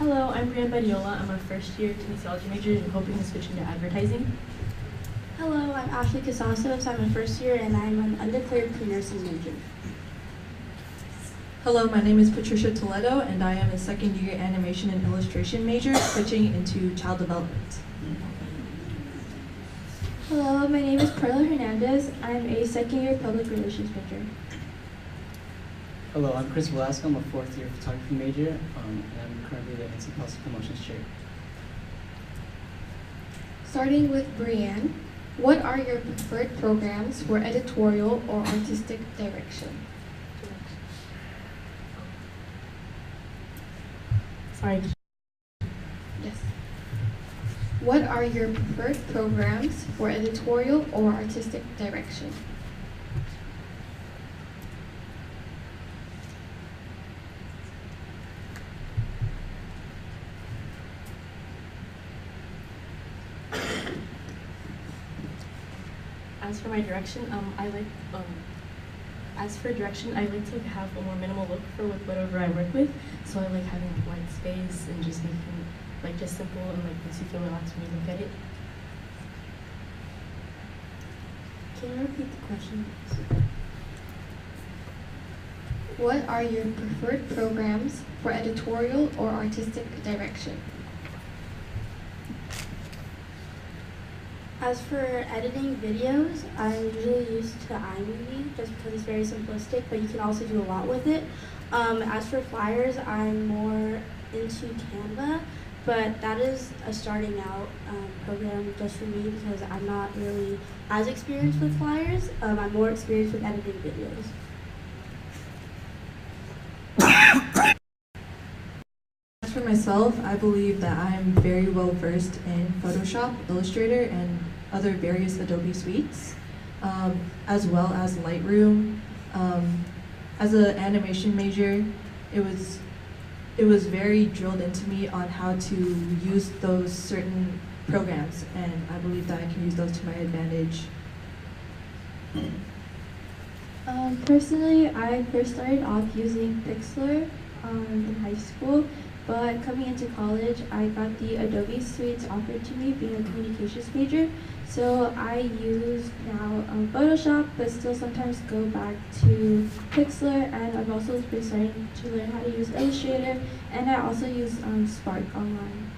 Hello, I'm Brianne Badiola. I'm a first-year kinesiology major and hoping to switch into advertising. Hello, I'm Ashley Casasos. I'm a first year and I'm an undeclared pre-nursing major. Hello, my name is Patricia Toledo, and I am a second-year animation and illustration major, switching into child development. Hello, my name is Perla Hernandez. I'm a second-year public relations major. Hello, I'm Chris Velasco. I'm a fourth-year photography major, and I'm currently the NC Policy Promotions Chair. Starting with Brianne, what are your preferred programs for editorial or artistic direction? Sorry. Yes. What are your preferred programs for editorial or artistic direction? As for my direction, as for direction, I like to have a more minimal look for whatever I work with. So I like having white space and just making just simple and makes you feel relaxed when you look at it. Can you repeat the question? What are your preferred programs for editorial or artistic direction? As for editing videos, I'm usually used to iMovie just because it's very simplistic, but you can also do a lot with it. As for flyers, I'm more into Canva, but that is a starting out program just for me because I'm not really as experienced with flyers. I'm more experienced with editing videos. As for myself, I believe that I am very well versed in Photoshop, Illustrator, and other various Adobe suites, as well as Lightroom. As an animation major, it was very drilled into me on how to use those certain programs, and I believe that I can use those to my advantage. Personally, I first started off using Pixlr in high school, but coming into college, I got the Adobe suites offered to me being a communications major. So I use now Photoshop, but still sometimes go back to Pixlr, and I've also been starting to learn how to use Illustrator, and I also use Spark online.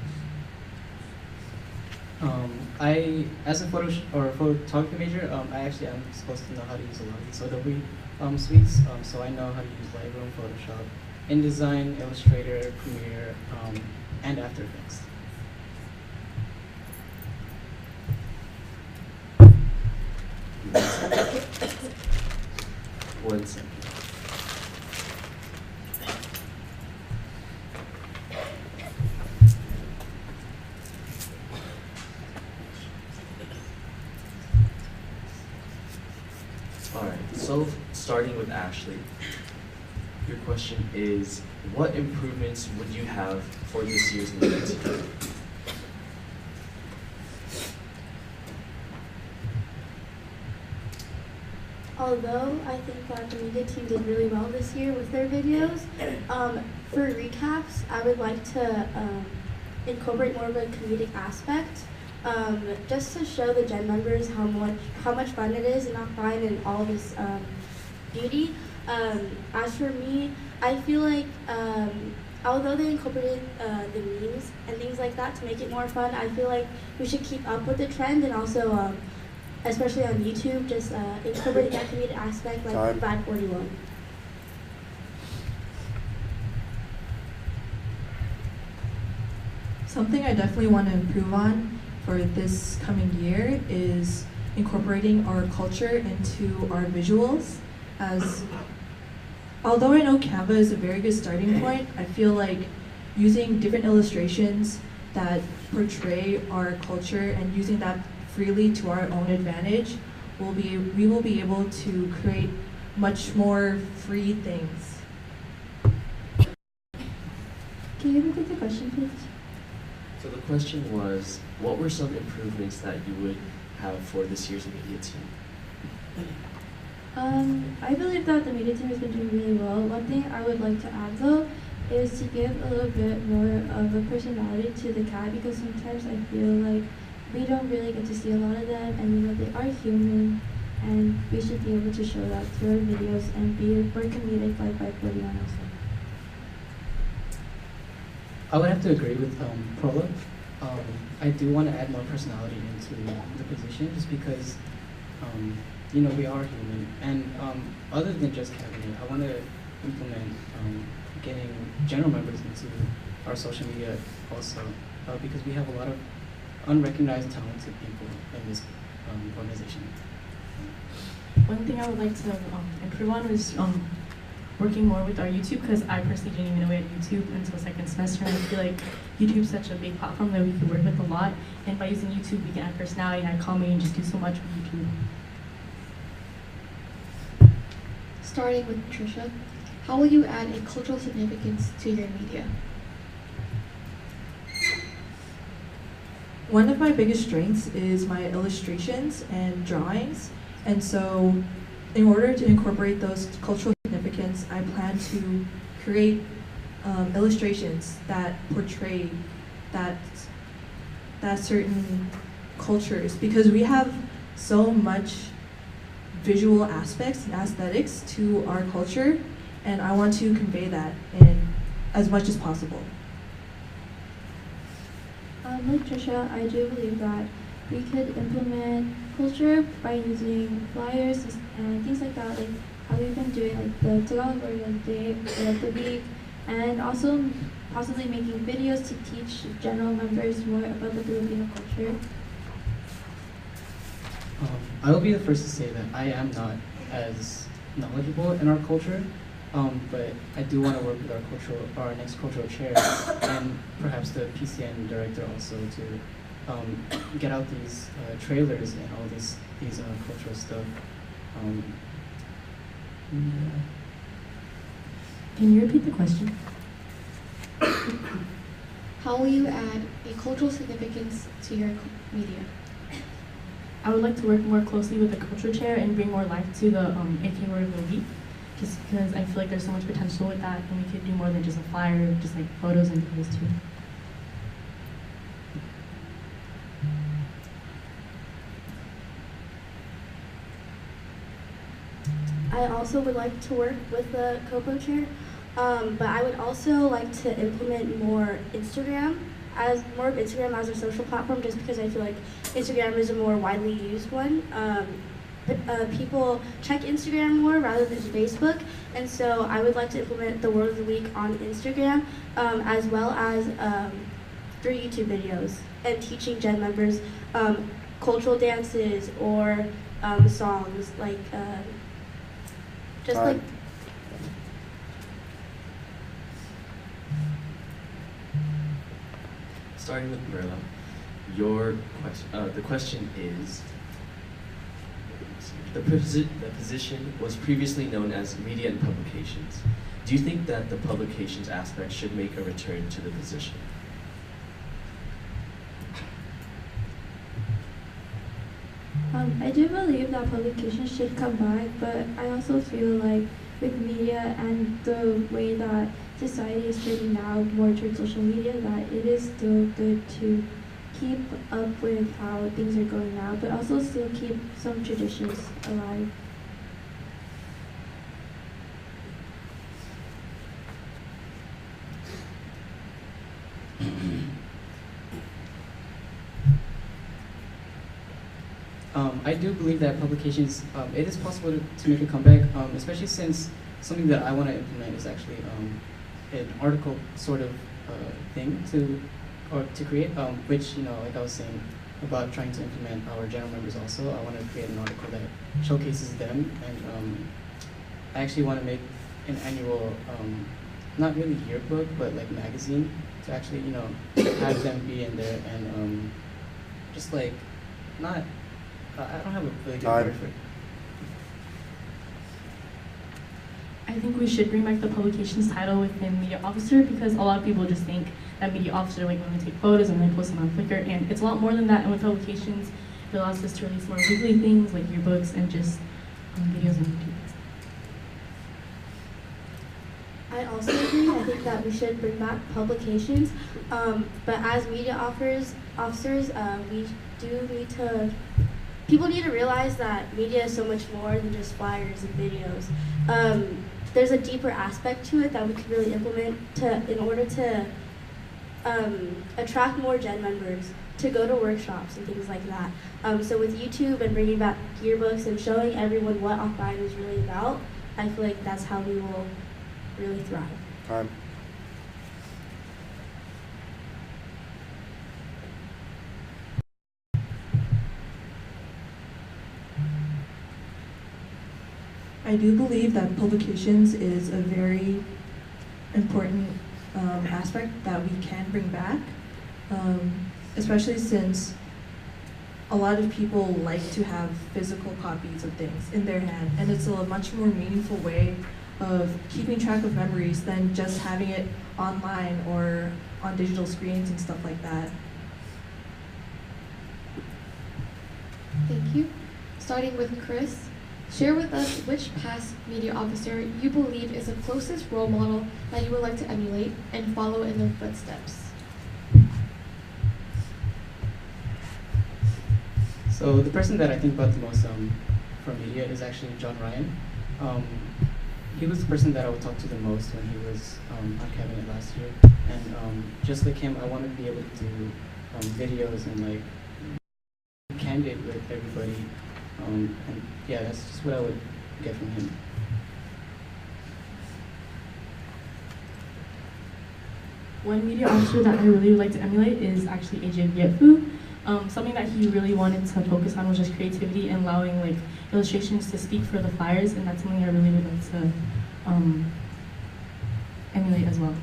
As a photography major, I actually am supposed to know how to use a lot of these Adobe suites. So I know how to use Lightroom, Photoshop, InDesign, Illustrator, Premiere, and After Effects. One second. Alright, so starting with Ashley, your question is, what improvements would you have for this year's media team? Although I think that the media team did really well this year with their videos, for recaps, I would like to incorporate more of a comedic aspect, just to show the Gen members how much fun it is and not find in all this beauty. As for me, I feel like although they incorporated the memes and things like that to make it more fun, I feel like we should keep up with the trend and also, especially on YouTube, just incorporating that comedic aspect like Bad 41. Something I definitely want to improve on for this coming year is incorporating our culture into our visuals. As although I know Canva is a very good starting point, I feel like using different illustrations that portray our culture and using that freely to our own advantage, we will be able to create much more free things. Can you repeat the question, please? So the question was, what were some improvements that you would have for this year's media team? I believe that the media team has been doing really well. One thing I would like to add though is to give a little bit more of a personality to the cat, because sometimes I feel like we don't really get to see a lot of them, and they are human, and we should be able to show that through our videos and be more comedic like by putting on ourselves. I would have to agree with Prola. I do want to add more personality into the position, just because we are human, and other than just cabinet, I want to implement getting general members into our social media also, because we have a lot of unrecognized talented people in this organization. One thing I would like to improve on is working more with our YouTube, because I personally didn't even know we had YouTube until second semester, and I feel like YouTube's such a big platform that we can work with a lot, and by using YouTube we can add personality and add comedy and just do so much with YouTube. Starting with Trisha, how will you add a cultural significance to your media? One of my biggest strengths is my illustrations and drawings, and so in order to incorporate those cultural significance, I plan to create illustrations that portray that certain cultures, because we have so much visual aspects and aesthetics to our culture, and I want to convey that in as much as possible. Like Trisha, I do believe that we could implement culture by using flyers and things like that, like how we've been doing, like the Tagalog word of the day, or of the week, and also possibly making videos to teach general members more about the Filipino culture. I will be the first to say that I am not as knowledgeable in our culture, but I do want to work with our next cultural chair, and perhaps the PCN director also, to get out these trailers and all these cultural stuff. Yeah. Can you repeat the question? How will you add a cultural significance to your media? I would like to work more closely with the culture chair and bring more life to the AK Word of the Week, just because I feel like there's so much potential with that, and we could do more than just a flyer, just like photos and videos too. I also would like to work with the COPO chair, but I would also like to implement more Instagram as a social platform, just because I feel like Instagram is a more widely used one. People check Instagram more rather than Facebook, and so I would like to implement the Word of the Week on Instagram, as well as through YouTube videos, and teaching Gen members cultural dances or songs, like just like. Starting with Marilla, your question. The question is: the position was previously known as Media and Publications. Do you think that the publications aspect should make a return to the position? I do believe that publications should come back, but I also feel like with media and the way that society is turning now more towards social media, that it is still good to keep up with how things are going now, but also still keep some traditions alive. I do believe that publications, it is possible to make a comeback, especially since something that I want to implement is actually an article sort of thing to create, which, like I was saying about trying to implement our general members also, I want to create an article that showcases them, and I actually want to make an annual, not really yearbook, but like magazine, to actually, have them be in there, and just like, not, I don't have a really good word for it. I think we should bring back the publications title within media officer, because a lot of people just think that media officer, like, when they take photos and they post them on Flickr, and it's a lot more than that. And with publications, it allows us to release more weekly things like yearbooks and just videos on YouTube. I also agree. I think that we should bring back publications, but as media officers, we do need to. People need to realize that media is so much more than just flyers and videos. There's a deeper aspect to it that we could really implement in order to attract more Gen members to go to workshops and things like that. So with YouTube and bringing back yearbooks and showing everyone what Off-Brand is really about, I feel like that's how we will really thrive. Time. I do believe that publications is a very important aspect that we can bring back, especially since a lot of people like to have physical copies of things in their hand, and it's a much more meaningful way of keeping track of memories than just having it online or on digital screens and stuff like that. Thank you. Starting with Chris, share with us which past media officer you believe is the closest role model that you would like to emulate and follow in their footsteps. So the person that I think about the most from media is actually John Ryan. He was the person that I would talk to the most when he was on cabinet last year. And just like him, I want to be able to do videos and like candid with everybody. And yeah, that's just what I would get from him. One media officer that I really would like to emulate is actually AJ Vietfu. Something that he really wanted to focus on was just creativity and allowing like illustrations to speak for the flyers, and that's something I really would like to emulate as well.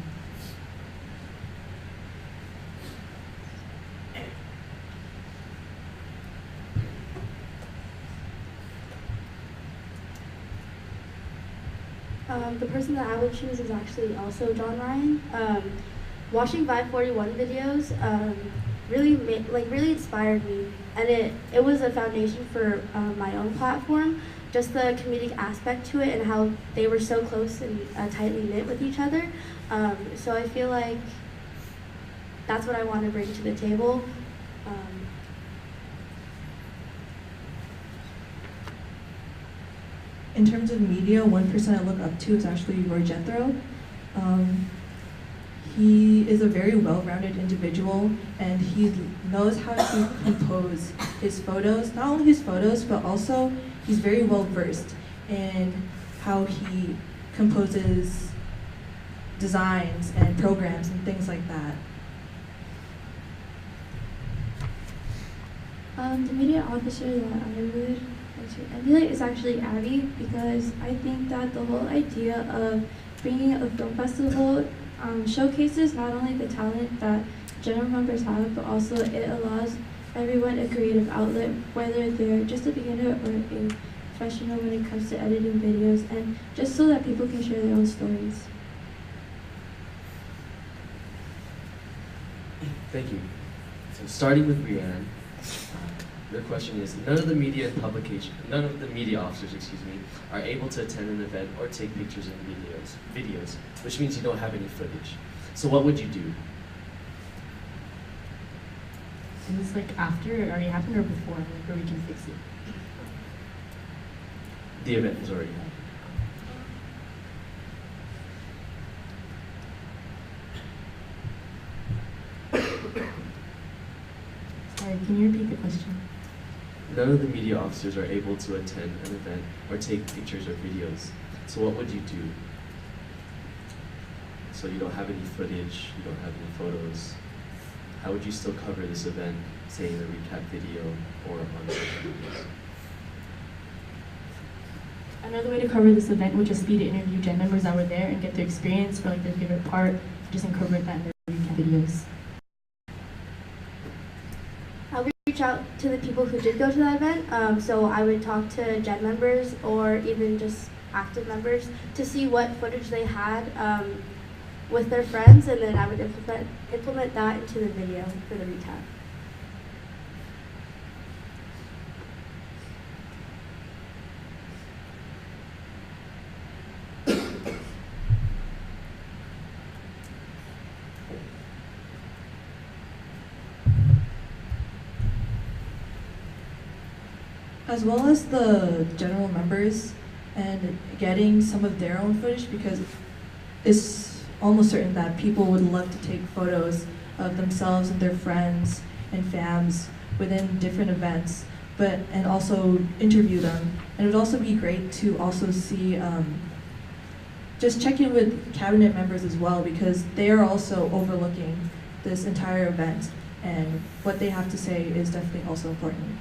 The person that I would choose is actually also John Ryan. Watching Vibe 41 videos really inspired me, and it was a foundation for my own platform. Just the comedic aspect to it and how they were so close and tightly knit with each other. So I feel like that's what I want to bring to the table. In terms of media, one person I look up to is actually Roy Jethro. He is a very well-rounded individual, and he knows how to compose his photos. Not only his photos, but also he's very well-versed in how he composes designs and programs and things like that. The media officer that I would like to emulate is actually Abby, because I think that the whole idea of bringing a film festival showcases not only the talent that general members have, but also it allows everyone a creative outlet, whether they're just a beginner or a professional when it comes to editing videos, and just so that people can share their own stories. Thank you. So starting with Brianne, your question is, none of the media officers, are able to attend an event or take pictures and videos, which means you don't have any footage. So what would you do? Is this like after it already happened or before, like where we can fix it? The event has already happened. Sorry, can you repeat the question? None of the media officers are able to attend an event or take pictures or videos. So what would you do? So you don't have any footage, you don't have any photos. How would you still cover this event, say in a recap video or on social media? Another way to cover this event would just be to interview Gen members that were there and get their experience for like their favorite part, just incorporate that in their recap videos. I would reach out to the people who did go to that event, so I would talk to Gen members or even just active members to see what footage they had with their friends, and then I would implement that into the video for the recap. as well as the general members and getting some of their own footage, because it's almost certain that people would love to take photos of themselves and their friends and fams within different events, and also interview them. And it would also be great to also see, just check in with cabinet members as well, because they are also overlooking this entire event, and what they have to say is definitely also important.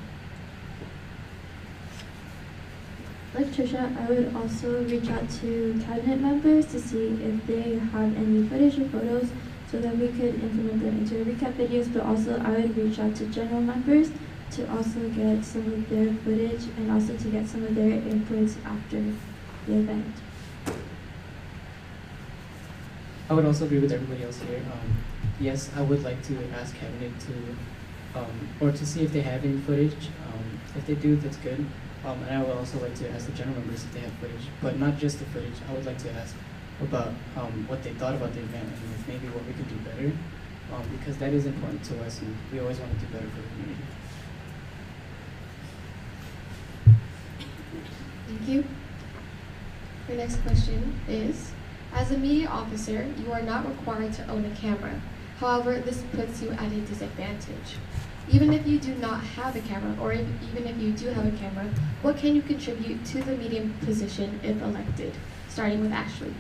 Like Trisha, I would also reach out to cabinet members to see if they have any footage or photos so that we could implement them into recap videos, but also I would reach out to general members to also get some of their footage and also to get some of their inputs after the event. I would also agree with everybody else here. Yes, I would like to ask cabinet to, or to see if they have any footage. If they do, that's good. And I would also like to ask the general members if they have footage, but not just the footage. I would like to ask about what they thought about the event and if maybe what we could do better, because that is important to us and we always want to do better for the community. Thank you. Your next question is, as a media officer, you are not required to own a camera. However, this puts you at a disadvantage. Even if you do not have a camera, or even if you do have a camera, what can you contribute to the media position if elected? Starting with Ashley.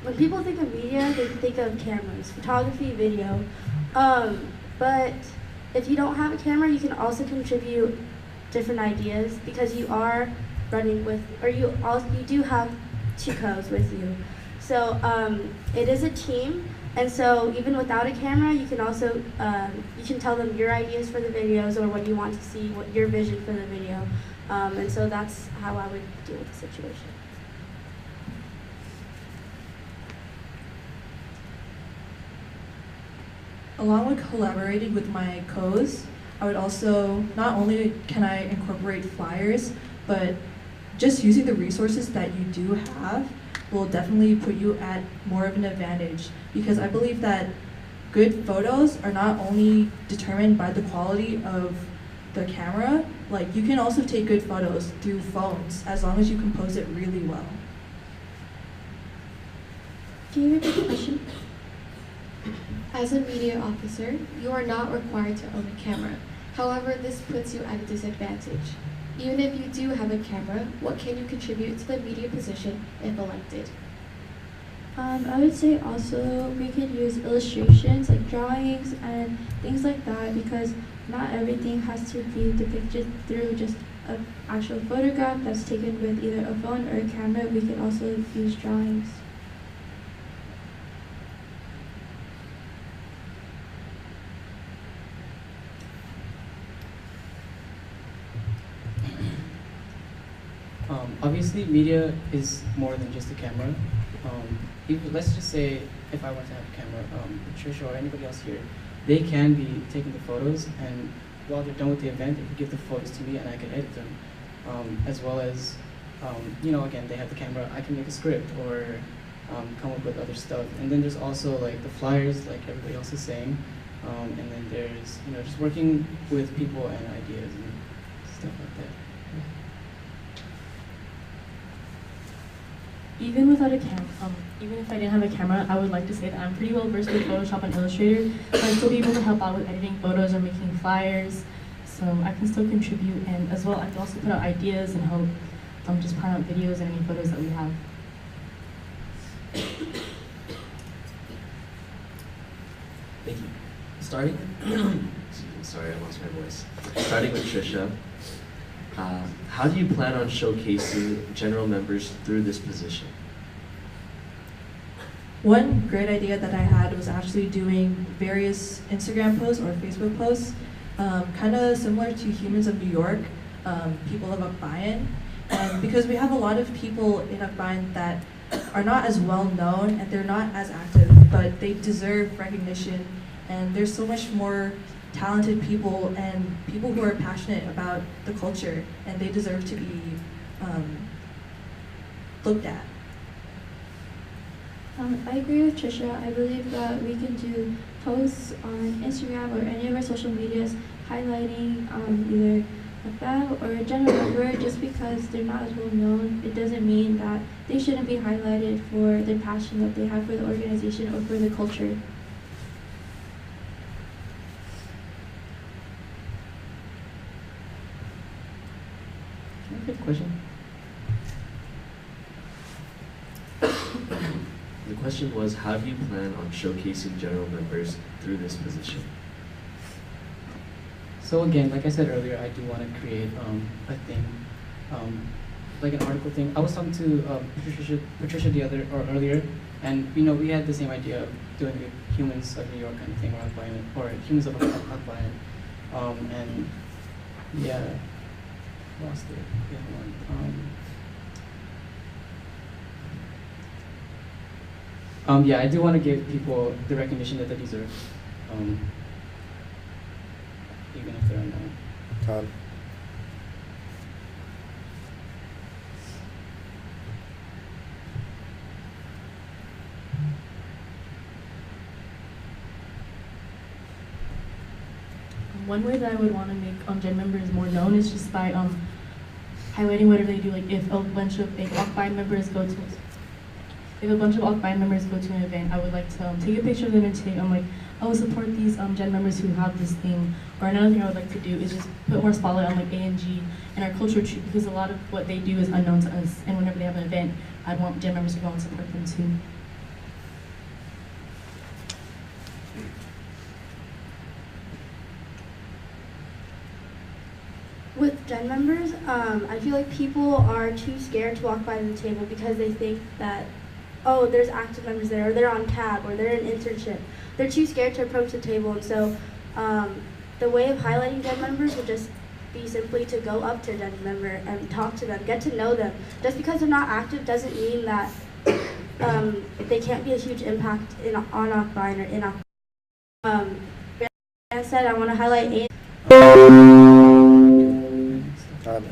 When people think of media, they think of cameras, photography, video. But if you don't have a camera, you can also contribute different ideas, because you are running with, or you do have two co's with you. So it is a team, and so even without a camera, you can also you can tell them your ideas for the videos or what you want to see, what your vision for the video, and so that's how I would deal with the situation. Along with collaborating with my co's, I would also, not only can I incorporate flyers, but just using the resources that you do have will definitely put you at more of an advantage, because I believe that good photos are not only determined by the quality of the camera, like you can also take good photos through phones as long as you compose it really well. Can you repeat the question? As a media officer, you are not required to own a camera. However, this puts you at a disadvantage. Even if you do have a camera, what can you contribute to the media position if elected? I would say also we could use illustrations like drawings and things like that, because not everything has to be depicted through just an actual photograph that's taken with either a phone or a camera. We could also use drawings. Obviously, media is more than just a camera. Let's just say if I want to have a camera, Trisha or anybody else here, they can be taking the photos, and while they're done with the event, they can give the photos to me and I can edit them. As well as, again, they have the camera, I can make a script or come up with other stuff. And then there's also like the flyers, like everybody else is saying. And then there's, just working with people and ideas and stuff like that. Even without a even if I didn't have a camera, I would like to say that I'm pretty well versed with Photoshop and Illustrator, so I'd still be able to help out with editing photos or making flyers, so I can still contribute, and as well I can also put out ideas and help just plan out videos and any photos that we have. Thank you. Starting, sorry, I lost my voice. Starting with Trisha, how do you plan on showcasing general members through this position? One great idea that I had was actually doing various Instagram posts or Facebook posts, kind of similar to Humans of New York, people of Akbayan. And because we have a lot of people in Akbayan that are not as well known and they're not as active, but they deserve recognition, and there's so much more talented people and people who are passionate about the culture, and they deserve to be looked at. I agree with Trisha. I believe that we can do posts on Instagram or any of our social medias highlighting either a FAB or a general member. Just because they're not as well known, it doesn't mean that they shouldn't be highlighted for the passion that they have for the organization or for the culture. Can I repeat the question? The question was, how do you plan on showcasing general members through this position? So again, like I said earlier, I do want to create a thing, like an article thing. I was talking to Patricia earlier, and we had the same idea of doing a Humans of New York kind of thing, or Humans of Akbayan, and yeah, lost it. Yeah, hold on. Yeah, I do want to give people the recognition that they deserve, even if they're unknown. Todd. One way that I would want to make Gen members more known is just by highlighting whatever they do. Like if a bunch of Akbayan members go to an event, I would like to take a picture of them and say, I will support these Gen members who have this thing. Or another thing I would like to do is just put more spotlight on ANG and our culture too, because a lot of what they do is unknown to us. And whenever they have an event, I'd want Gen members to go and support them too. With Gen members, I feel like people are too scared to walk by the table because they think that, oh, there's active members there, or they're on CAB, or they're in internship. They're too scared to approach the table, and so the way of highlighting Gen members would just be simply to go up to a Gen member and talk to them, get to know them. Just because they're not active doesn't mean that they can't be a huge impact on Akbayan or in Akbayan. Like I said, I want to highlight A. Todd.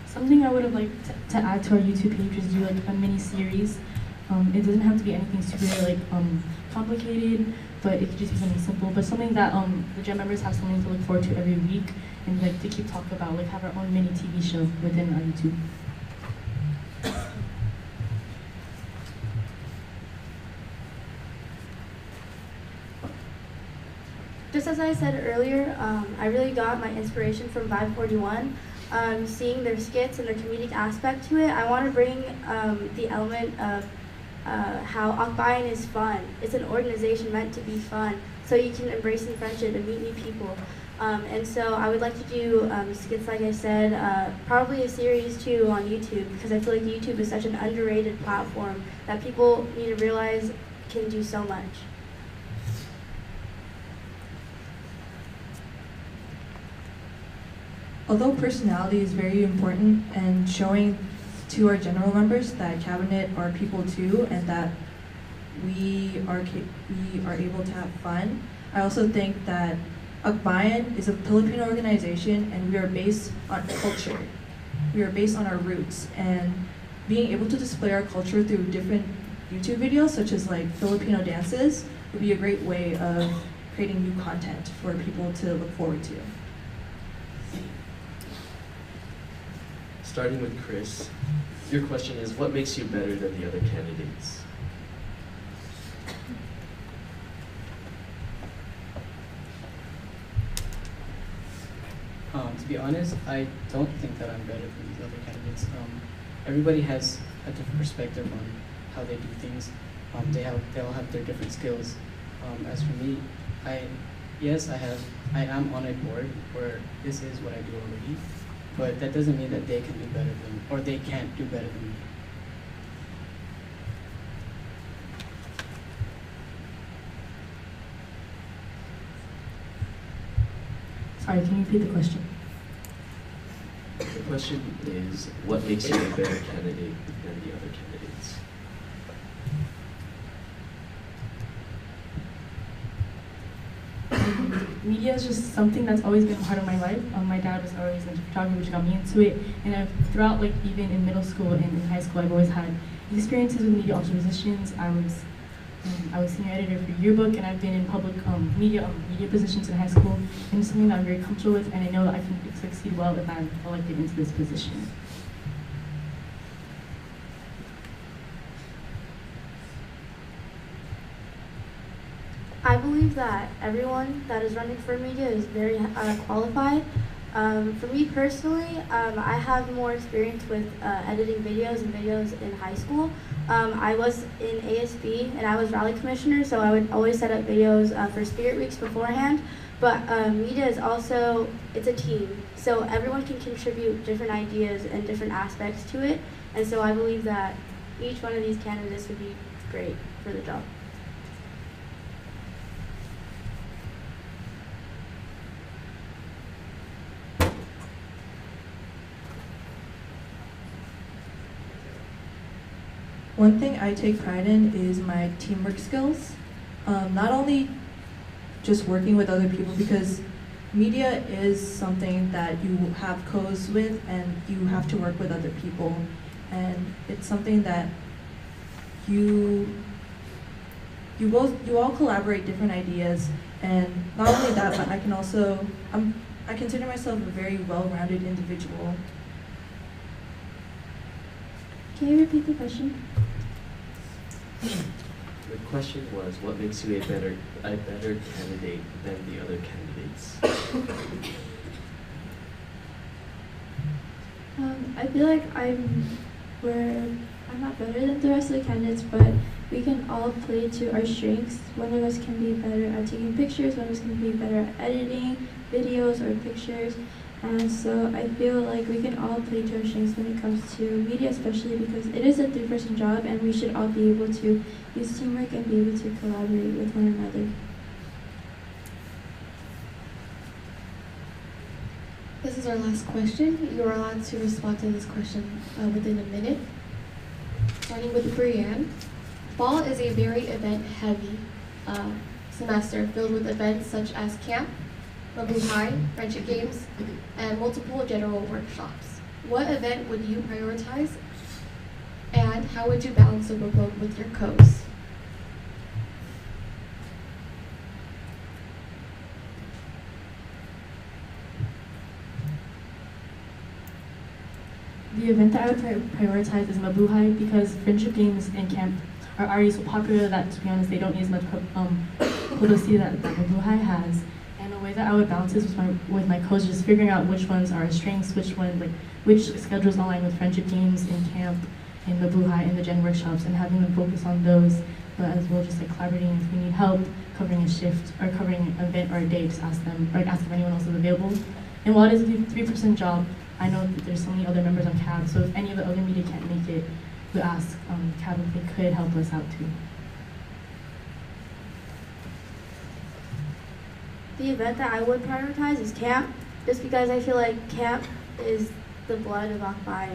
Something I would have liked to add to our YouTube page is do a mini series. It doesn't have to be anything super complicated, but it could just be something simple. But something that the Gen members have something to look forward to every week, and to keep talking about, have our own mini TV show within our YouTube. Just as I said earlier, I really got my inspiration from Vibe 41. Seeing their skits and their comedic aspect to it, I want to bring the element of how Akbayan is fun. It's an organization meant to be fun, so you can embrace in friendship and meet new people. And so I would like to do skits, like I said, probably a series too on YouTube, because I feel like YouTube is such an underrated platform that people need to realize can do so much. Although personality is very important and showing to our general members that Cabinet are people too and that we are able to have fun, I also think that Akbayan is a Filipino organization and we are based on culture. We are based on our roots, and being able to display our culture through different YouTube videos such as Filipino dances would be a great way of creating new content for people to look forward to. Starting with Chris, your question is, what makes you better than the other candidates? To be honest, I don't think that I'm better than these other candidates. Everybody has a different perspective on how they do things. They all have their different skills. As for me, I am on a board where this is what I do already. But that doesn't mean that they can do better than, or they can't do better than me. Sorry, can you repeat the question? The question is, what makes you a better candidate than the other candidates? media is just something that's always been a part of my life. My dad was always into photography, which got me into it. And throughout, like, even in middle school and in high school, I've always had experiences with media officer positions. I was senior editor for Yearbook, and I've been in public media positions in high school. And it's something that I'm very comfortable with, and I know that I can succeed well if I'm elected into this position. I believe that everyone that is running for media is very qualified. For me personally, I have more experience with editing videos and videos in high school. I was in ASB and I was rally commissioner, so I would always set up videos for Spirit Weeks beforehand. But media is also, it's a team, so everyone can contribute different ideas and different aspects to it. And so I believe that each one of these candidates would be great for the job. One thing I take pride in is my teamwork skills. Not only just working with other people, because media is something that you have codes with and you have to work with other people. And it's something that you all collaborate different ideas. And not only that, but I consider myself a very well-rounded individual. Can you repeat the question? The question was, what makes you a better candidate than the other candidates? I feel like I'm not better than the rest of the candidates, but we can all play to our strengths. One of us can be better at taking pictures, one of us can be better at editing videos or pictures. And so I feel like we can all play to our strengths when it comes to media, especially because it is a 3-person job and we should all be able to use teamwork and be able to collaborate with one another. This is our last question. You are allowed to respond to this question within a minute. Starting with Brianne. Fall is a very event-heavy semester filled with events such as camp, Mabu High, friendship games, and multiple general workshops. What event would you prioritize, and how would you balance the workload with your co's? The event that I would prioritize is Mabu High, because friendship games and camp are already so popular that, to be honest, they don't need as much publicity that Mabu High has. And the way that I would balance this with my coach is figuring out which ones are our strengths, which schedules align with friendship games and camp and Mabu High and the gen workshops, and having them focus on those, but as well just like collaborating if we need help covering a shift or covering an event or a day, just ask them, or ask if anyone else is available. And while it is a 3% job, I know that there's so many other members on CAB, so if any of the other media can't make it, we ask CAB if they could help us out too. The event that I would prioritize is camp, just because I feel like camp is the blood of Akbai.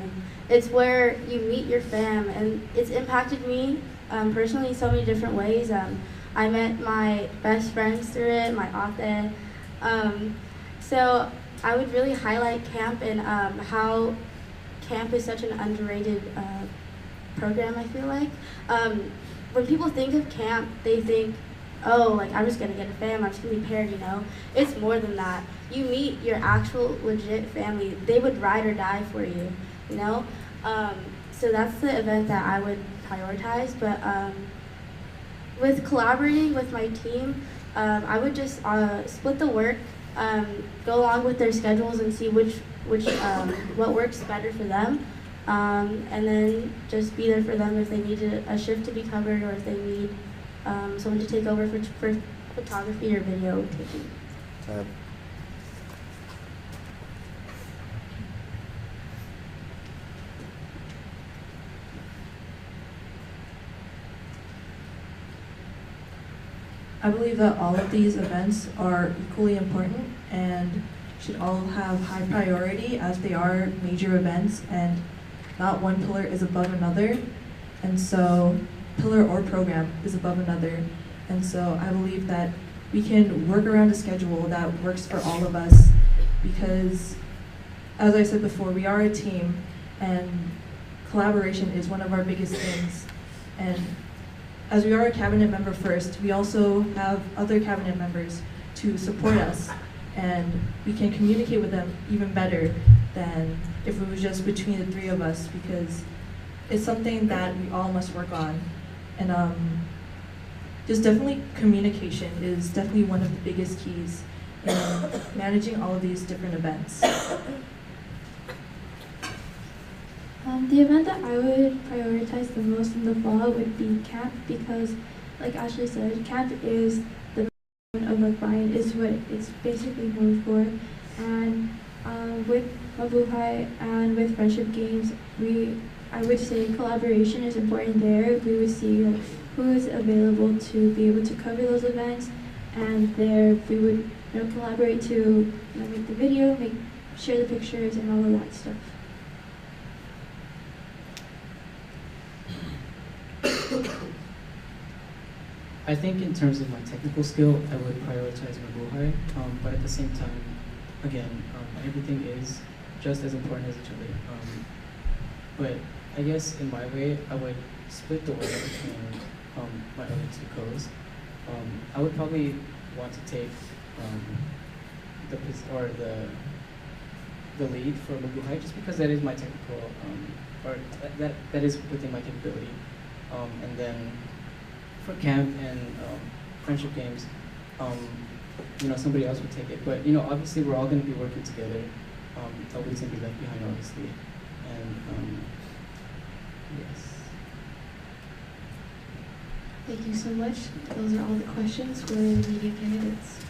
It's where you meet your fam, and it's impacted me personally in so many different ways. I met my best friends through it, my ate. So I would really highlight camp and how camp is such an underrated program, I feel like. When people think of camp, they think, oh, like, I'm just gonna get a fam, I'm just gonna be paired, you know? It's more than that. You meet your actual legit family. They would ride or die for you, you know? So that's the event that I would prioritize, but with collaborating with my team, I would just split the work, go along with their schedules and see what works better for them, and then just be there for them if they need a shift to be covered, or if they need someone to take over for photography or video taking. I believe that all of these events are equally important and should all have high priority, as they are major events and not one pillar is above another. And so pillar or program is above another. And so I believe that we can work around a schedule that works for all of us, because as I said before, we are a team and collaboration is one of our biggest things. And as we are a cabinet member first, we also have other cabinet members to support us, and we can communicate with them even better than if it was just between the three of us, because it's something that we all must work on. And just definitely communication is definitely one of the biggest keys in managing all of these different events. The event that I would prioritize the most in the fall would be camp, because, like Ashley said, camp is the of McBrien, is what it's basically known for. And with Mabuhay and with friendship games, I would say collaboration is important there. We would see like who is available to be able to cover those events, and there we would collaborate to make the video, share the pictures, and all of that stuff. I think in terms of my technical skill, I would prioritize Mabuhay, but at the same time, again, everything is just as important as each other. But I guess in my way, I would split the work between my other two co's. I would probably want to take the lead for Mabuhay, just because that is my technical, or that is within my capability. And then for camp and friendship games, somebody else would take it. But obviously we're all going to be working together. Nobody's going to be left behind, obviously. And yes. Thank you so much. Those are all the questions for the media candidates.